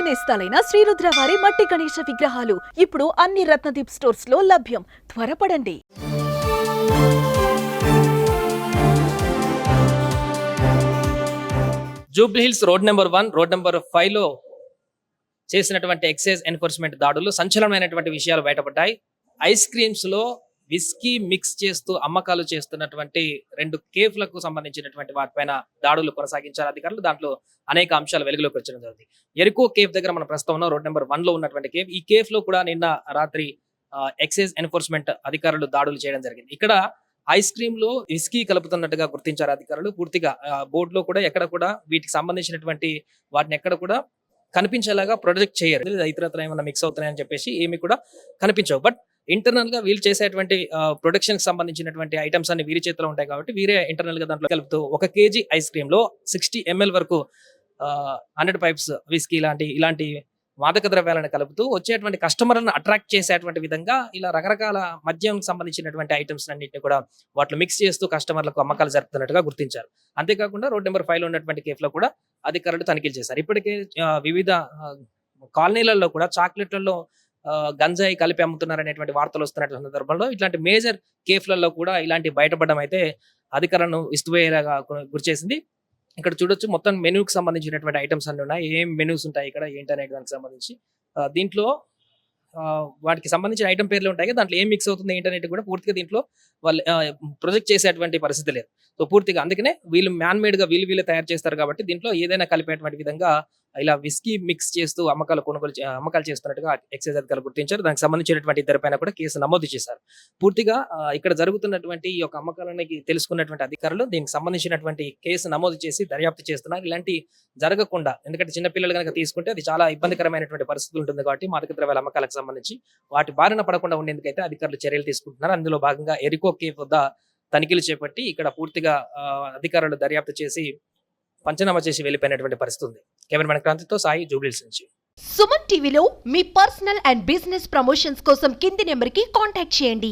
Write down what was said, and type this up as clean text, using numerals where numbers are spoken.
నేస్తాలైన శ్రీరుద్ర వారి మట్టి గణేశ విగ్రహాలు ఇప్పుడు అన్ని రత్నదీప్ స్టోర్స్ లో లభ్యం. త్వరపడండి. Jubilee Hills road number 1, road number 5 లో చేసినటువంటి ఎక్సైజ్ ఎన్ఫోర్స్మెంట్ దాడులు సంచలనమైనటువంటి విషయాలు బయటపడ్డాయి. ఐస్ క్రీమ్స్ లో విస్కీ మిక్స్ చేస్తూ అమ్మకాలు చేస్తున్నటువంటి 2 కేఫ్లకు సంబంధించినటువంటి వాటిపైన దాడులు కొనసాగించారు అధికారులు. దాంట్లో అనేక అంశాలు వెలుగులోకి వచ్చడం జరిగింది. ఎరుకో కేఫ్ దగ్గర మనం ప్రస్తుతం ఉన్నాం, రోడ్ నెంబర్ 1 లో ఉన్నటువంటి కేఫ్. ఈ కేఫ్ లో కూడా నిన్న రాత్రి ఎక్సైజ్ ఎన్ఫోర్స్మెంట్ అధికారులు దాడులు చేయడం జరిగింది. ఇక్కడ ఐస్ క్రీమ్ లో విస్కీ కలుపుతున్నట్టుగా గుర్తించారు అధికారులు. పూర్తిగా బోర్డు లో కూడా ఎక్కడ కూడా వీటికి సంబంధించినటువంటి వాటిని ఎక్కడ కూడా కనిపించేలాగా ప్రొజెక్ట్ చేయరు. ఇతరత్ర ఏమైనా మిక్స్ అవుతున్నాయని చెప్పేసి ఏమి కూడా కనిపించవు. బట్ ఇంటర్నల్ గా వీళ్ళు చేసేటువంటి ప్రొడక్షన్ కి సంబంధించినటువంటి ఐటమ్స్ అన్ని వీరి చేతిలో ఉంటాయి కాబట్టి వీరే ఇంటర్నల్ గా దాంట్లో కలుపుతూ 1 kg ఐస్ క్రీమ్ లో 60 ml వరకు 100 పైప్స్ విస్కీ ఇలాంటి మాదక ద్రవ్యాలను కలుపుతూ వచ్చేటువంటి కస్టమర్లను అట్రాక్ట్ చేసేటువంటి విధంగా ఇలా రకరకాల మద్యం సంబంధించినటువంటి ఐటమ్స్ అన్నింటినీ కూడా వాటిలో మిక్స్ చేస్తూ కస్టమర్లకు అమ్మకాలు జరుపుతున్నట్టుగా గుర్తించారు. అంతేకాకుండా రోడ్ నెంబర్ 5 లో ఉన్నటువంటి కేఫ్ లో కూడా అధికారులు తనిఖీలు చేశారు. ఇప్పటికే వివిధ కాలనీలలో కూడా చాక్లెట్లలో గంజాయి కలిపి అమ్ముతున్నారు అనేటువంటి వార్తలు వస్తున్నటువంటి సందర్భంలో ఇట్లాంటి మేజర్ కేఫ్లలో కూడా ఇలాంటి బయటపడడం అయితే అధికారులను ఇస్తువేలాగా గురిచేసింది. ఇక్కడ చూడొచ్చు మొత్తం మెనూకి సంబంధించినటువంటి ఐటమ్స్ అన్ని ఉన్నాయి. ఏం మెనూస్ ఉంటాయి ఇక్కడ ఏంటనే దానికి సంబంధించి దీంట్లో వాటికి సంబంధించిన ఐటమ్ పేర్లు ఉంటాయి కదా, దాంట్లో ఏం మిక్స్ అవుతుంది ఏంటనేది కూడా పూర్తిగా దీంట్లో వాళ్ళు ప్రొజెక్ట్ చేసేటువంటి పరిస్థితి లేదు. సో పూర్తిగా అందుకనే వీళ్ళు మ్యాన్ మేడ్ గా వీళ్ళు తయారు చేస్తారు కాబట్టి దీంట్లో ఏదైనా కలిపేటువంటి విధంగా ఇలా విస్కీ మిక్స్ చేస్తూ అమ్మకాలు చేస్తున్నట్టుగా ఎక్సైజ్ అధికారులు గుర్తించారు. దానికి సంబంధించినటువంటి ఇద్దరిపైన కూడా కేసు నమోదు చేశారు. పూర్తిగా ఇక్కడ జరుగుతున్నటువంటి ఈ యొక్క అమ్మకాలని తెలుసుకున్నటువంటి అధికారులు దీనికి సంబంధించినటువంటి కేసు నమోదు చేసి దర్యాప్తు చేస్తున్నారు. ఇలాంటి జరగకుండా, ఎందుకంటే చిన్నపిల్లలు కనుక తీసుకుంటే అది చాలా ఇబ్బందికరమైనటువంటి పరిస్థితులు ఉంటుంది కాబట్టి మాదక ద్రవ్యాల అమ్మకాలకు సంబంధించి వాటి బారిన పడకుండా ఉండేందుకైతే అధికారులు చర్యలు తీసుకుంటున్నారు. అందులో భాగంగా ఎరికో కేఫ్ వద్ద తనిఖీలు చేపట్టి ఇక్కడ పూర్తిగా అధికారులు దర్యాప్తు చేసి పంచనామా చేసి వెళ్ళిపోయినటువంటి పరిస్థితి ఉంది. కెమెరామెన్ క్రాంతితో సాయి, జూబ్లీహిల్స్ నుంచి. సుమన్ టీవీలో మీ పర్సనల్ అండ్ బిజినెస్ ప్రమోషన్స్ కోసం కింది నెంబర్కి కాంటాక్ట్ చేయండి.